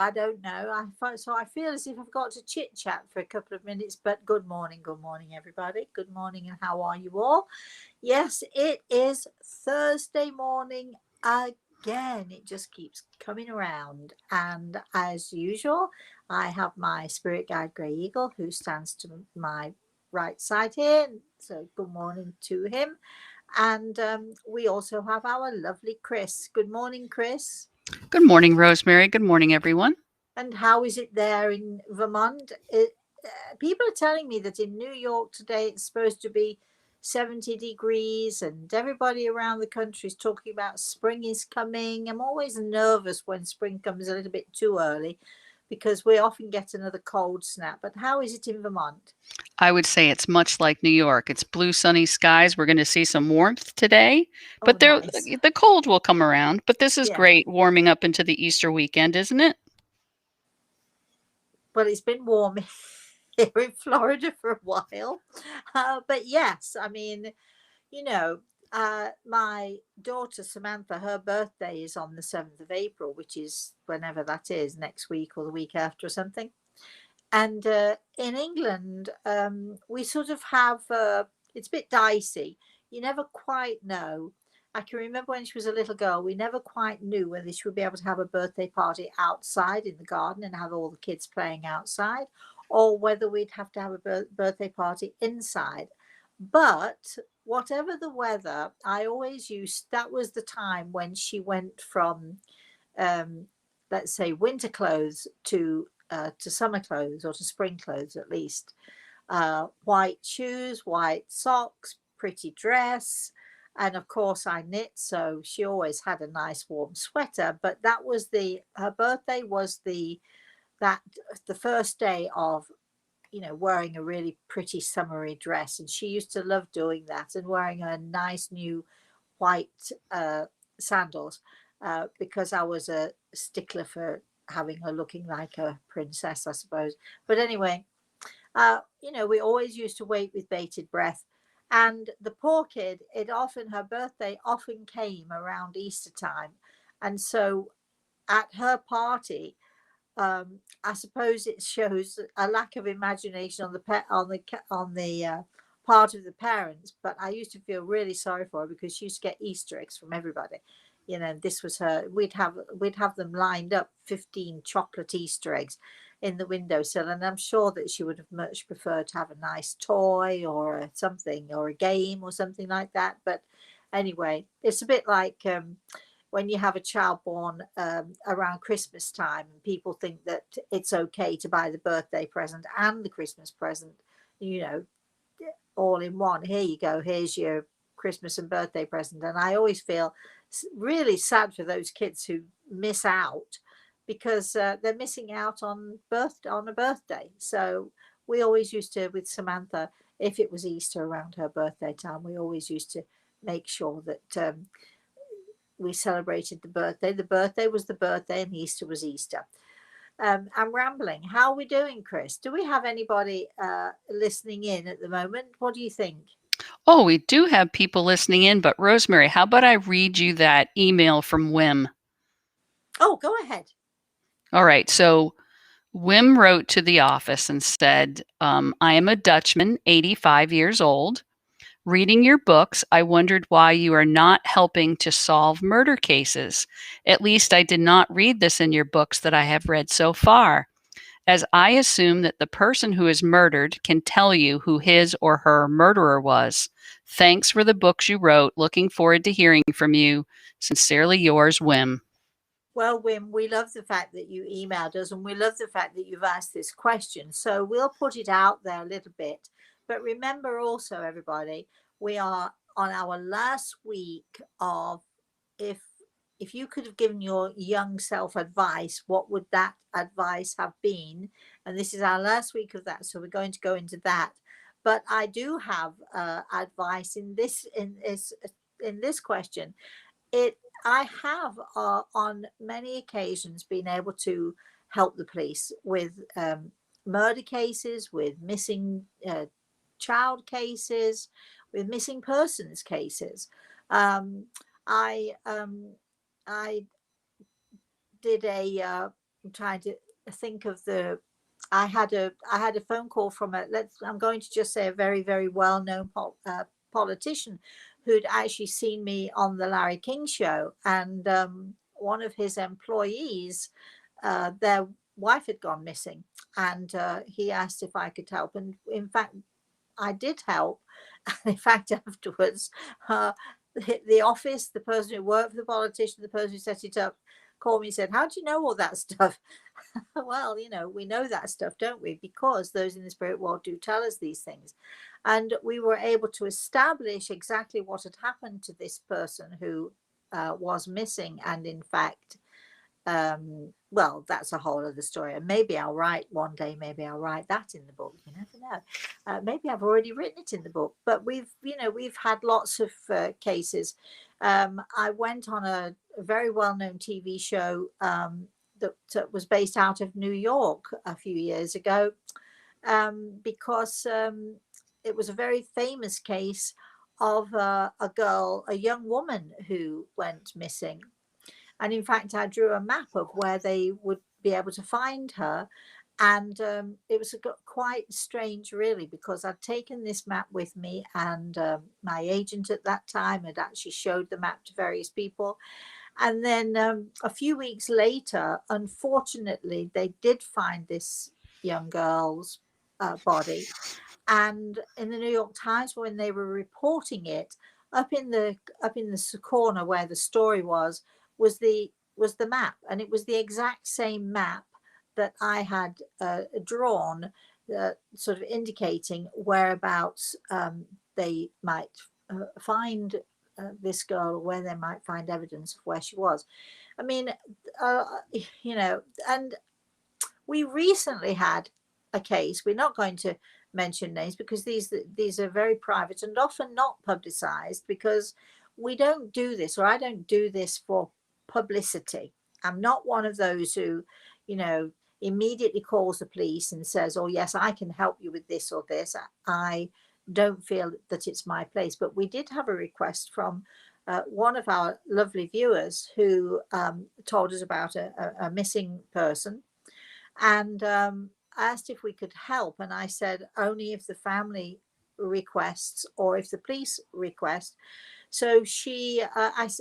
I don't know. I feel as if I've got to chit chat for a couple of minutes. But good morning, everybody. Good morning, and how are you all? Yes, it is Thursday morning again. It just keeps coming around, and as usual, I have my spirit guide Grey Eagle, who stands to my right side here. So good morning to him, and we also have our lovely Chris. Good morning, Chris. Good morning, Rosemary. Good morning, everyone. And how is it there in Vermont? People are telling me that in New York today it's supposed to be 70 degrees, and everybody around the country is talking about spring is coming. I'm always nervous when spring comes a little bit too early because we often get another cold snap. But how is it in Vermont? I would say it's much like New York. It's blue, sunny skies. We're going to see some warmth today, Oh, but nice. the cold will come around. But this is Yeah. great warming up into the Easter weekend, isn't it? Well, it's been warm here in Florida for a while. But yes, I mean, you know, my daughter Samantha, her birthday is on the 7th of April, which is whenever that is, next week or the week after or something. And in England, we sort of have, it's a bit dicey. You never quite know. I can remember when she was a little girl, we never quite knew whether she would be able to have a birthday party outside in the garden and have all the kids playing outside, or whether we'd have to have a birthday party inside. But whatever the weather, I always used, that was the time when she went from, um, let's say, winter clothes to summer clothes, or to spring clothes at least. White shoes, white socks, pretty dress. And of course, I knit, so she always had a nice warm sweater. But that was her birthday was that the first day of, wearing a really pretty summery dress. And she used to love doing that and wearing her nice new white sandals, because I was a stickler for having her looking like a princess, I suppose. But anyway, we always used to wait with bated breath. And the poor kid, her birthday often came around Easter time. And so at her party, I suppose it shows a lack of imagination on the part of the parents. But I used to feel really sorry for her because she used to get Easter eggs from everybody. This was her. We'd have them lined up, 15 chocolate Easter eggs in the windowsill, and I'm sure that she would have much preferred to have a nice toy or something, or a game or something like that. But anyway, it's a bit like, when you have a child born around Christmas time, and people think that it's okay to buy the birthday present and the Christmas present, you know, all in one. Here you go. Here's your Christmas and birthday present. And I always feel really sad for those kids who miss out, because they're missing out on a birthday. So we always used to, with Samantha, if it was Easter around her birthday time, we always used to make sure that we celebrated the birthday. The birthday was the birthday, and Easter was Easter. I'm rambling. How are we doing, Chris? Do we have anybody listening in at the moment? What do you think? Oh, we do have people listening in, but Rosemary, how about I read you that email from Wim? Oh, go ahead. All right. So Wim wrote to the office and said, I am a Dutchman, 85 years old. Reading your books, I wondered why you are not helping to solve murder cases. At least I did not read this in your books that I have read so far, as I assume that the person who is murdered can tell you who his or her murderer was. Thanks for the books you wrote. Looking forward to hearing from you. Sincerely yours, Wim. Well, Wim, we love the fact that you emailed us, and we love the fact that you've asked this question. So we'll put it out there a little bit. But remember also, everybody, we are on our last week of, if if you could have given your young self advice, what would that advice have been? And this is our last week of that, so we're going to go into that. But I do have advice in this question. It I have on many occasions been able to help the police with murder cases, with missing child cases, with missing persons cases. Um, I I did I'm trying to think of the. I had a phone call from a. I'm going to just say a very very well known politician who'd actually seen me on the Larry King show, and one of his employees, their wife had gone missing, and he asked if I could help, and in fact I did help. And in fact, afterwards, the office, the person who worked for the politician, the person who set it up, called me and said, "How do you know all that stuff?" Well, we know that stuff, don't we? Because those in the spirit world do tell us these things. And we were able to establish exactly what had happened to this person who was missing. And in fact, well, that's a whole other story. And maybe I'll write one day, maybe I'll write that in the book. You never know. Maybe I've already written it in the book. But we've had lots of cases. I went on a very well-known TV show that was based out of New York a few years ago, because it was a very famous case of a girl, a young woman who went missing. And in fact, I drew a map of where they would be able to find her. And it was quite strange, really, because I'd taken this map with me, and my agent at that time had actually showed the map to various people. And then a few weeks later, unfortunately, they did find this young girl's body. And in the New York Times, when they were reporting it, up in the corner where the story was the map, and it was the exact same map that I had drawn, sort of indicating whereabouts they might find this girl, where they might find evidence of where she was. I mean, uh, and we recently had a case. We're not going to mention names because these are very private and often not publicized, because we don't do this, or I don't do this for publicity. I'm not one of those who, you know, immediately calls the police and says, "Oh yes, I can help you with this or this." I don't feel that it's my place. But we did have a request from one of our lovely viewers who told us about a missing person, and asked if we could help. And I said, only if the family requests or if the police request. So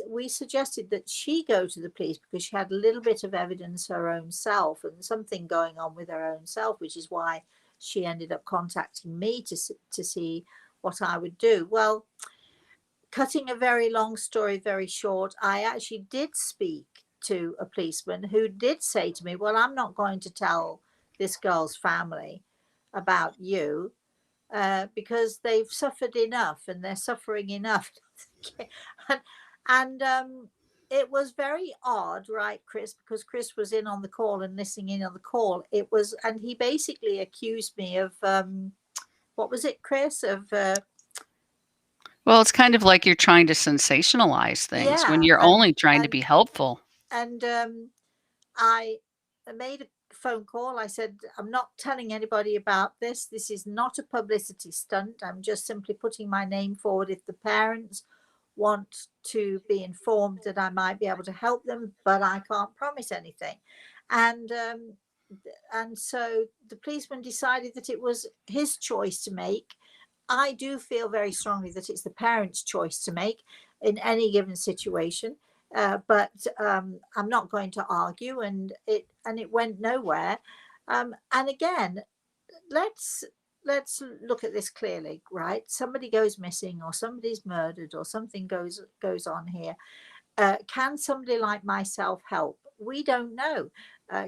we suggested that she go to the police because she had a little bit of evidence her own self and something going on with her own self, which is why she ended up contacting me to see what I would do. Well, cutting a very long story very short, I actually did speak to a policeman who did say to me, "Well, I'm not going to tell this girl's family about you because they've suffered enough and they're suffering enough." and and it was very odd, right, Chris? Because Chris was in on the call and listening in on the call. It was, and he basically accused me of what was it, Chris? Of Well, it's kind of like you're trying to sensationalize things when yeah, you're only trying to and be helpful. and I made a phone call. I said, "I'm not telling anybody about this. This is not a publicity stunt. I'm just simply putting my name forward if the parents want to be informed that I might be able to help them, but I can't promise anything." And and so the policeman decided that it was his choice to make. I do feel very strongly that it's the parents' choice to make in any given situation. But I'm not going to argue, and it went nowhere. And again, let's let's look at this clearly, right? Somebody goes missing, or somebody's murdered, or something goes on here. Can somebody like myself help? We don't know.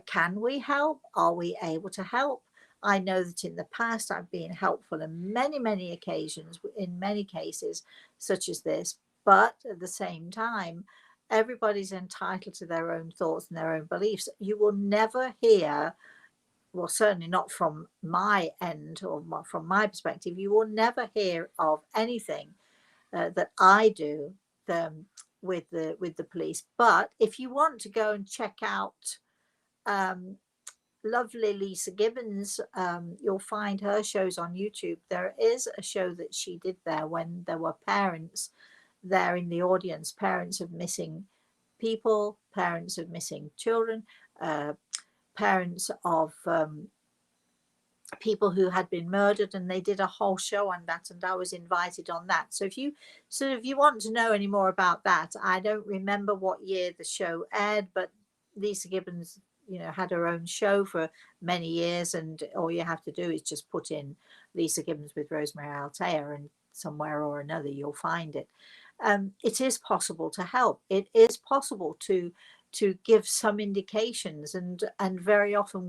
Can we help? Are we able to help? I know that in the past I've been helpful in many, many occasions, in many cases, such as this. But at the same time, everybody's entitled to their own thoughts and their own beliefs. You will never hear, well, certainly not from my end or from my perspective, you will never hear of anything that I do with the police. But if you want to go and check out um, lovely Lisa Gibbons, you'll find her shows on YouTube. There is a show that she did there when there were parents there in the audience, parents of missing people, parents of missing children, uh, parents of people who had been murdered, and they did a whole show on that, and I was invited on that. So if you want to know any more about that, I don't remember what year the show aired, but Lisa Gibbons, had her own show for many years, and all you have to do is just put in Lisa Gibbons with Rosemary Altea, and somewhere or another you'll find it. It is possible to help. It is possible to give some indications, and very often